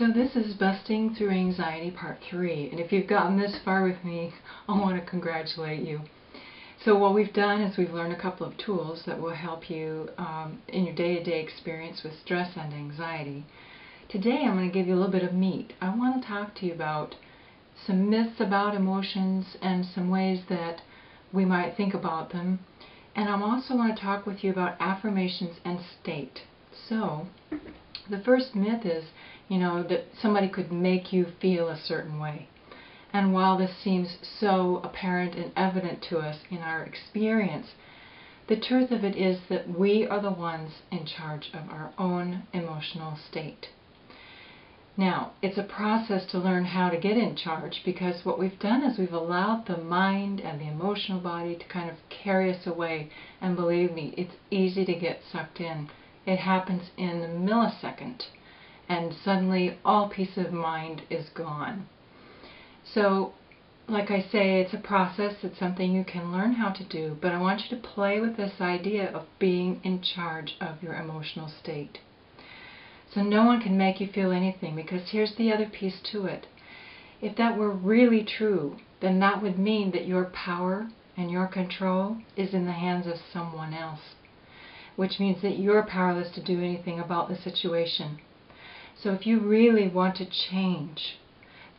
So this is Busting Through Anxiety Part 3, and if you've gotten this far with me, I want to congratulate you. So what we've done is we've learned a couple of tools that will help you in your day-to-day experience with stress and anxiety. Today I'm going to give you a little bit of meat. I want to talk to you about some myths about emotions and some ways that we might think about them. And I also want to talk with you about affirmations and state. So the first myth is, that somebody could make you feel a certain way. And while this seems so apparent and evident to us in our experience, the truth of it is that we are the ones in charge of our own emotional state. Now, it's a process to learn how to get in charge, because what we've done is we've allowed the mind and the emotional body to kind of carry us away. And believe me, it's easy to get sucked in. It happens in a millisecond, and suddenly all peace of mind is gone. So, like I say, it's a process. It's something you can learn how to do, but I want you to play with this idea of being in charge of your emotional state. So no one can make you feel anything, because here's the other piece to it. If that were really true, then that would mean that your power and your control is in the hands of someone else, which means that you're powerless to do anything about the situation. So if you really want to change,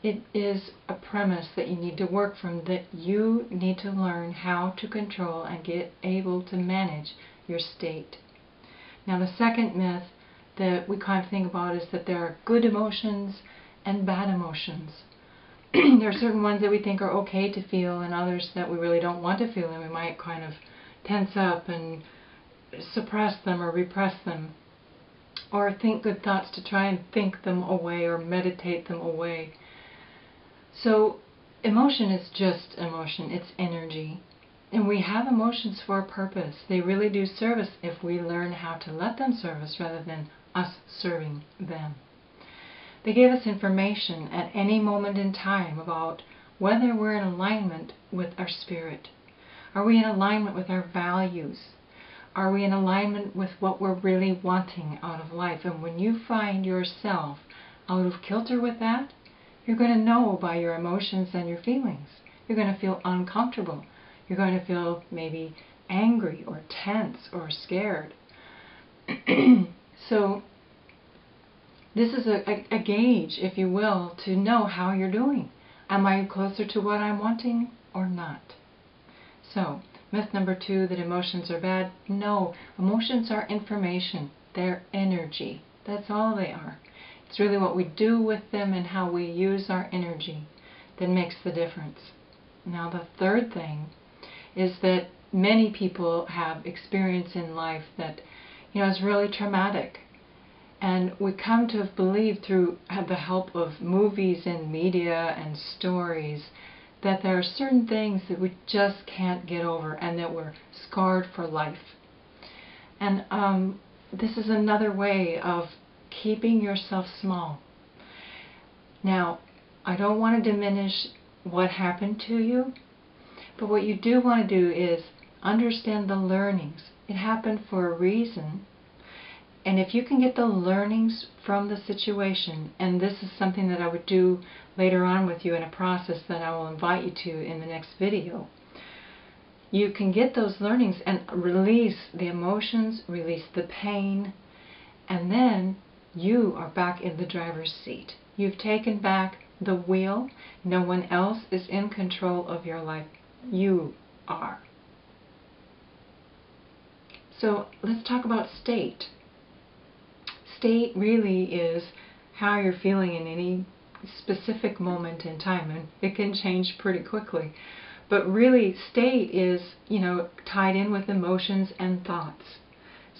it is a premise that you need to work from, that you need to learn how to control and get able to manage your state. Now, the second myth that we kind of think about is that there are good emotions and bad emotions. There are certain ones that we think are okay to feel, and others that we really don't want to feel, and we might kind of tense up and suppress them or repress them, or think good thoughts to try and think them away or meditate them away. So emotion is just emotion. It's energy. And we have emotions for a purpose. They really do serve us if we learn how to let them serve us rather than us serving them. They give us information at any moment in time about whether we're in alignment with our spirit. Are we in alignment with our values? Are we in alignment with what we're really wanting out of life? And when you find yourself out of kilter with that, you're going to know by your emotions and your feelings. You're going to feel uncomfortable. You're going to feel maybe angry or tense or scared. So this is a gauge, if you will, to know how you're doing. Am I closer to what I'm wanting or not? So, myth number 2, that emotions are bad. No, emotions are information. They're energy. That's all they are. It's really what we do with them and how we use our energy that makes the difference. Now, the third thing is that many people have experience in life that, is really traumatic. And we come to have believed through the help of movies and media and stories that there are certain things that we just can't get over and that we're scarred for life. And this is another way of keeping yourself small. Now, I don't want to diminish what happened to you, but what you do want to do is understand the learnings. It happened for a reason. And if you can get the learnings from the situation, and this is something that I would do later on with you in a process that I will invite you to in the next video, you can get those learnings and release the emotions, release the pain, and then you are back in the driver's seat. You've taken back the wheel. No one else is in control of your life. You are. So let's talk about state. State really is how you're feeling in any specific moment in time, and it can change pretty quickly. But really, state is, tied in with emotions and thoughts.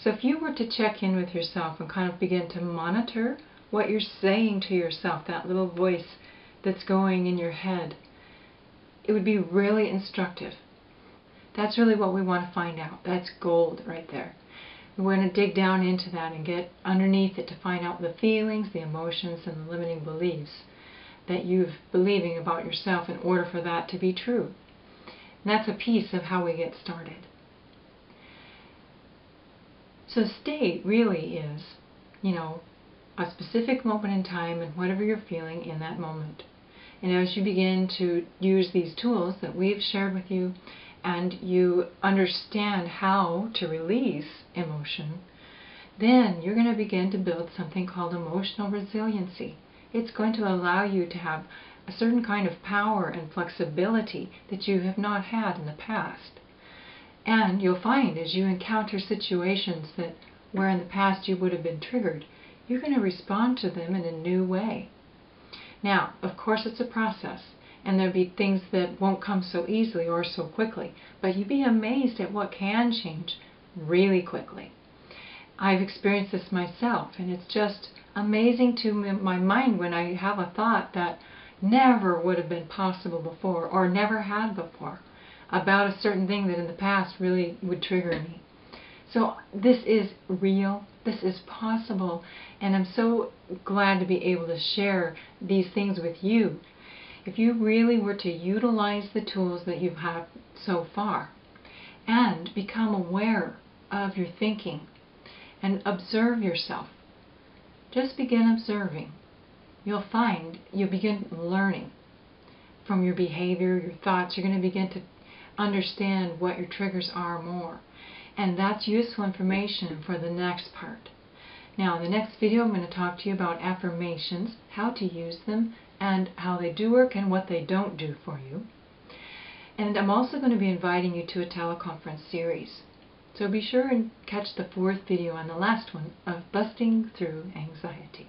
So if you were to check in with yourself and kind of begin to monitor what you're saying to yourself, that little voice that's going in your head, it would be really instructive. That's really what we want to find out. That's gold right there. We're going to dig down into that and get underneath it to find out the feelings, the emotions, and the limiting beliefs that you're believing about yourself in order for that to be true. And that's a piece of how we get started. So state really is, a specific moment in time and whatever you're feeling in that moment. And as you begin to use these tools that we've shared with you, and you understand how to release emotion, then you're going to begin to build something called emotional resiliency. It's going to allow you to have a certain kind of power and flexibility that you have not had in the past. And you'll find as you encounter situations that where in the past you would have been triggered, you're going to respond to them in a new way. Now, of course, it's a process, and there'll be things that won't come so easily or so quickly, but you'd be amazed at what can change really quickly. I've experienced this myself, and it's just amazing to my mind when I have a thought that never would have been possible before or never had before about a certain thing that in the past really would trigger me. So this is real, this is possible, and I'm so glad to be able to share these things with you. If you really were to utilize the tools that you've had so far and become aware of your thinking and observe yourself, just begin observing. You'll find you begin learning from your behavior, your thoughts. You're going to begin to understand what your triggers are more. And that's useful information for the next part. Now, in the next video, I'm going to talk to you about affirmations, how to use them, and how they do work and what they don't do for you. And I'm also going to be inviting you to a teleconference series. So be sure and catch the 4th video and the last one of Busting Through Anxiety.